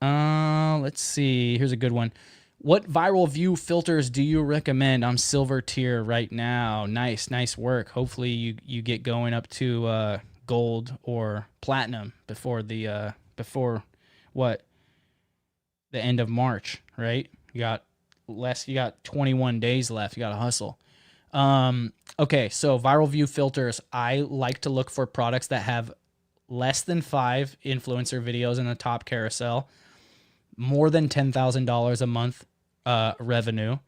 Let's see. Here's a good one. What Viral View filters do you recommend? I'm silver tier right now. Nice work. Hopefully you get going up to gold or platinum before the end of March, right? You got 21 days left. You got to hustle. Okay, so Viral View filters. I like to look for products that have less than 5 influencer videos in the top carousel, more than $10,000 a month revenue,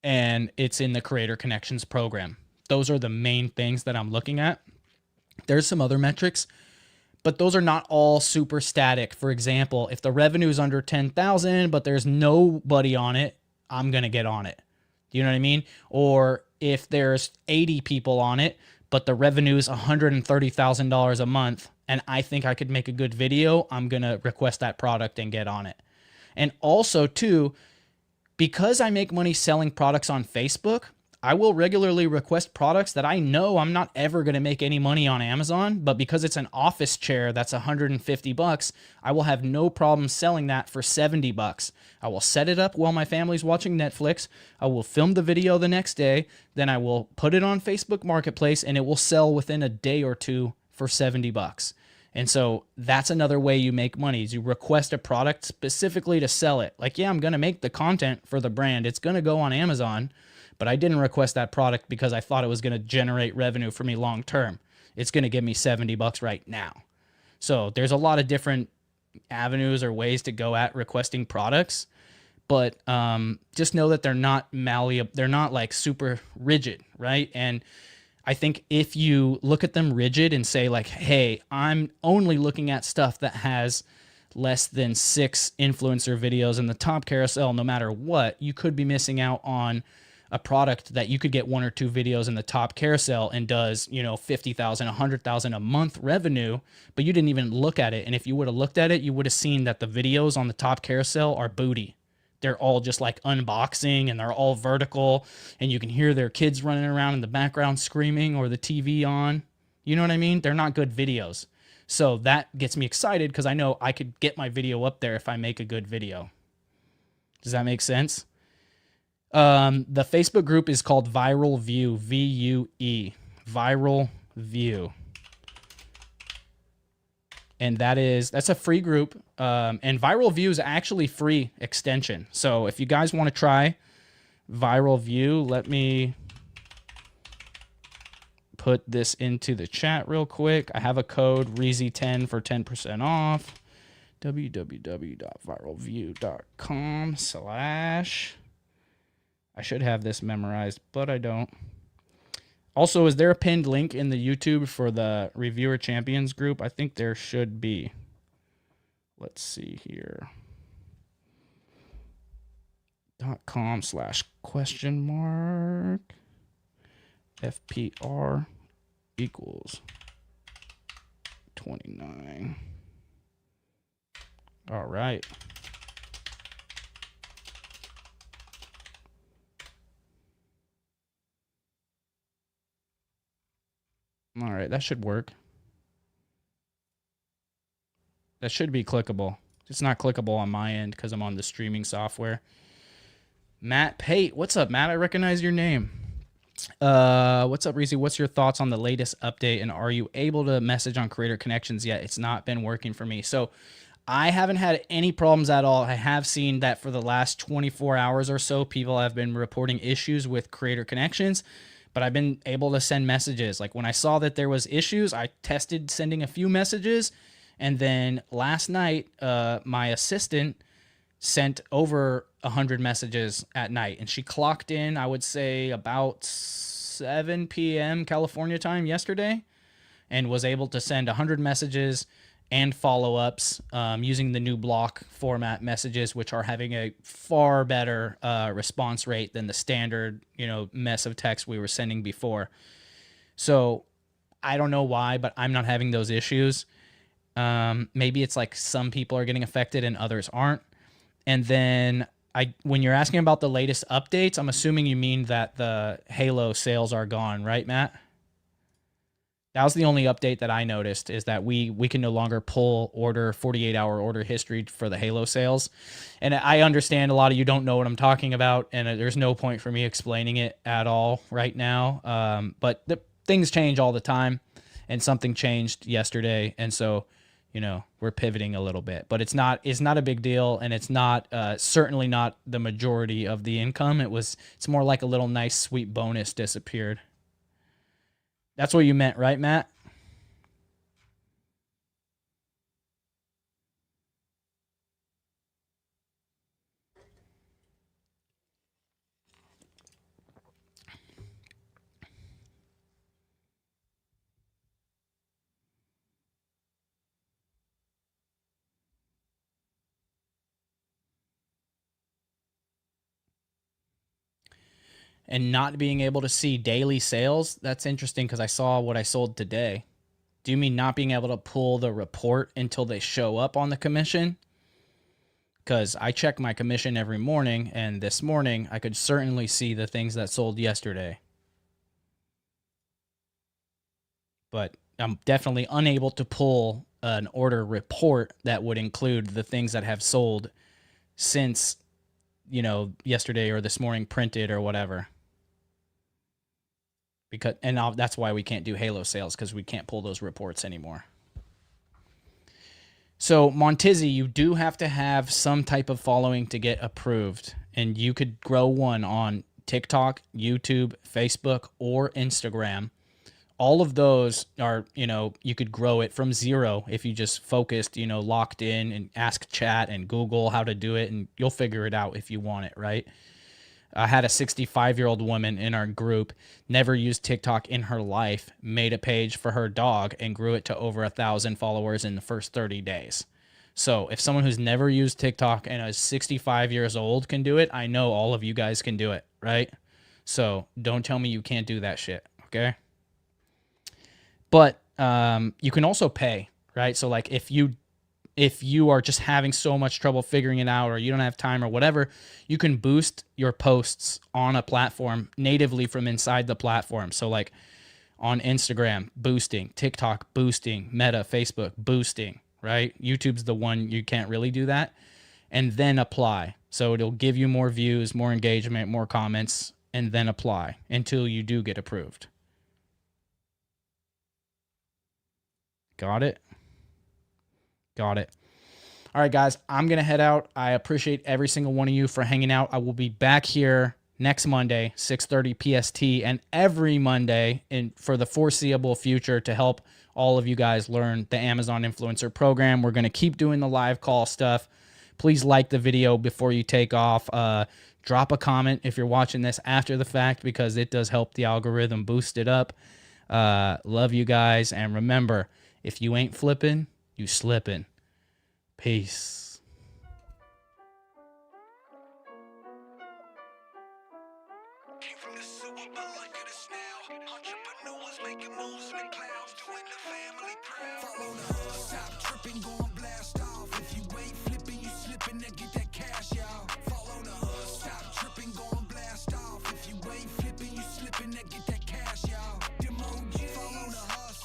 and it's in the Creator Connections program. Those are the main things that I'm looking at. There's some other metrics, but those are not all super static. For example, if the revenue is under 10,000, but there's nobody on it, I'm going to get on it. You know what I mean? Or if there's 80 people on it, but the revenue is $130,000 a month, and I think I could make a good video, I'm going to request that product and get on it. And also, too, because I make money selling products on Facebook, I will regularly request products that I know I'm not ever going to make any money on Amazon, but because it's an office chair that's $150, I will have no problem selling that for $70. I will set it up while my family's watching Netflix. I will film the video the next day. Then I will put it on Facebook Marketplace, and it will sell within a day or two for $70. And so that's another way you make money, is you request a product specifically to sell it. Like, yeah, I'm going to make the content for the brand. It's going to go on Amazon, but I didn't request that product because I thought it was going to generate revenue for me long term. It's going to give me $70 right now. So there's a lot of different avenues or ways to go at requesting products, but just know that they're not malleable. They're not like super rigid, right? And I think if you look at them rigid and say like, hey, I'm only looking at stuff that has less than 6 influencer videos in the top carousel, no matter what, you could be missing out on a product that you could get 1 or 2 videos in the top carousel and does, you know, 50,000, 100,000 a month revenue, but you didn't even look at it. And if you would have looked at it, you would have seen that the videos on the top carousel are booty. They're all just like unboxing, and they're all vertical, and you can hear their kids running around in the background screaming, or the TV on. You know what I mean? They're not good videos. So that gets me excited because I know I could get my video up there if I make a good video. Does that make sense? The Facebook group is called Viral View, VUE, Viral View. And that's a free group. And Viral View is actually free extension. So if you guys want to try Viral View, let me put this into the chat real quick. I have a code REEZY10 for 10% off. www.viralview.com/ I should have this memorized, but I don't. Also, is there a pinned link in the YouTube for the Reviewer Champions group? I think there should be. Let's see here. .com/ FPR equals 29. All right. All right, that should work. That should be clickable. It's not clickable on my end because I'm on the streaming software. Matt Pate, what's up, Matt? I recognize your name. What's up, Reezy? What's your thoughts on the latest update, and are you able to message on Creator Connections yet? It's not been working for me. So I haven't had any problems at all. I have seen that for the last 24 hours or so, people have been reporting issues with Creator Connections, but I've been able to send messages. Like when I saw that there was issues, I tested sending a few messages, and then last night, my assistant sent over 100 messages at night, and she clocked in, I would say, about 7 p.m. California time yesterday, and was able to send 100 messages and follow-ups using the new block format messages, which are having a far better response rate than the standard, mess of text we were sending before. So I don't know why, but I'm not having those issues. Maybe it's like some people are getting affected and others aren't. And then when you're asking about the latest updates, I'm assuming you mean that the Halo sales are gone, right, Matt? That was the only update that I noticed, is that we can no longer pull 48-hour order history for the Halo sales. And I understand a lot of you don't know what I'm talking about, and there's no point for me explaining it at all right now. But things change all the time, and something changed yesterday, and so we're pivoting a little bit, but it's not a big deal, and it's not certainly not the majority of the income. It's more like a little nice sweet bonus disappeared. That's what you meant, right, Matt? And not being able to see daily sales, that's interesting because I saw what I sold today. Do you mean not being able to pull the report until they show up on the commission? Because I check my commission every morning, and this morning I could certainly see the things that sold yesterday. But I'm definitely unable to pull an order report that would include the things that have sold since, yesterday or this morning printed or whatever. That's why we can't do Halo sales, because we can't pull those reports anymore. So Montizzi, you do have to have some type of following to get approved, and you could grow one on TikTok, YouTube, Facebook, or Instagram. All of those are, you could grow it from zero if you just focused, locked in and ask chat and Google how to do it, and you'll figure it out if you want it, right? I had a 65-year-old woman in our group, never used TikTok in her life, made a page for her dog, and grew it to over 1,000 followers in the first 30 days. So if someone who's never used TikTok and is 65 years old can do it, I know all of you guys can do it, right? So don't tell me you can't do that shit, okay? But you can also pay, right? So like if you are just having so much trouble figuring it out, or you don't have time or whatever, you can boost your posts on a platform natively from inside the platform. So like on Instagram, boosting, TikTok, boosting, Meta, Facebook, boosting, right? YouTube's the one you can't really do that. And then apply. So it'll give you more views, more engagement, more comments, and then apply until you do get approved. Got it? Got it. All right, guys, I'm going to head out. I appreciate every single one of you for hanging out. I will be back here next Monday, 6:30 PST, and every Monday for the foreseeable future to help all of you guys learn the Amazon Influencer Program. We're going to keep doing the live call stuff. Please like the video before you take off. Drop a comment if you're watching this after the fact, because it does help the algorithm boost it up. Love you guys, and remember, if you ain't flipping, you slipping. Peace. Came from the sewer, but like it is now. Entrepreneurs making moves in the clouds, doing the family proud. Follow the hustle, stop tripping, go and blast off. If you ain't flipping, you slipping, then get that cash, y'all. Follow the hustle, stop tripping, go and blast off. If you ain't flipping, you slipping, then get that cash, y'all. Them OGs. Follow the hustle.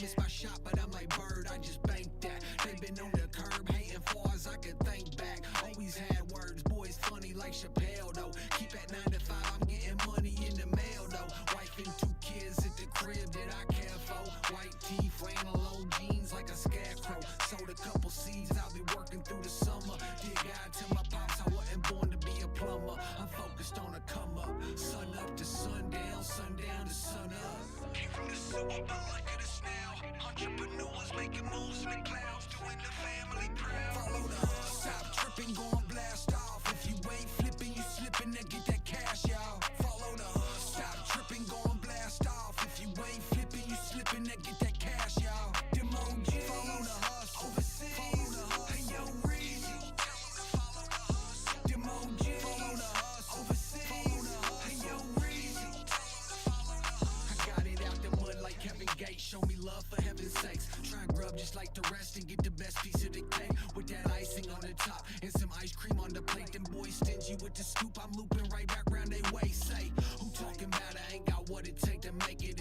missed my shot, but I'm like Bird, I just banked that. They been on the curb, hating far as I could think back. Always had words, boys funny like Chappelle, though. Keep at 9 to 5, I'm getting money in the mail, though. Wife and 2 kids at the crib that I care for. White tee, flannel, old jeans like a scarecrow. Sold a couple seeds, I'll be working through the summer. Dear God, tell my pops I wasn't born to be a plumber. I'm focused on a come up, sun up to sundown, sundown to sun up. Came from the sewer, but like it is now. Entrepreneurs making moves in the clouds, doing the family proud. Follow the hustle, stop tripping, go and blast off. If you ain't flipping, you slipping, then get that cash, y'all. Follow the hustle, stop tripping, go and blast off. If you ain't flipping, you slipping, then get that cash, y'all. Them OGs, follow the hustle, overseas, follow the hustle. Hey, yo, Reezy, tell them to follow the hustle. Them OGs, follow the hustle, overseas, follow the hustle. Hey, yo, Reezy, tell them to follow the hustle. I got it out the mud like Kevin Gates. Show me love for heaven's sakes. Try and grub just like the rest and get the best piece of the cake with that icing on the top and some ice cream on the plate. Them boys stingy with the scoop. I'm looping right back round they waist. Say, who talking about I ain't got what it take to make it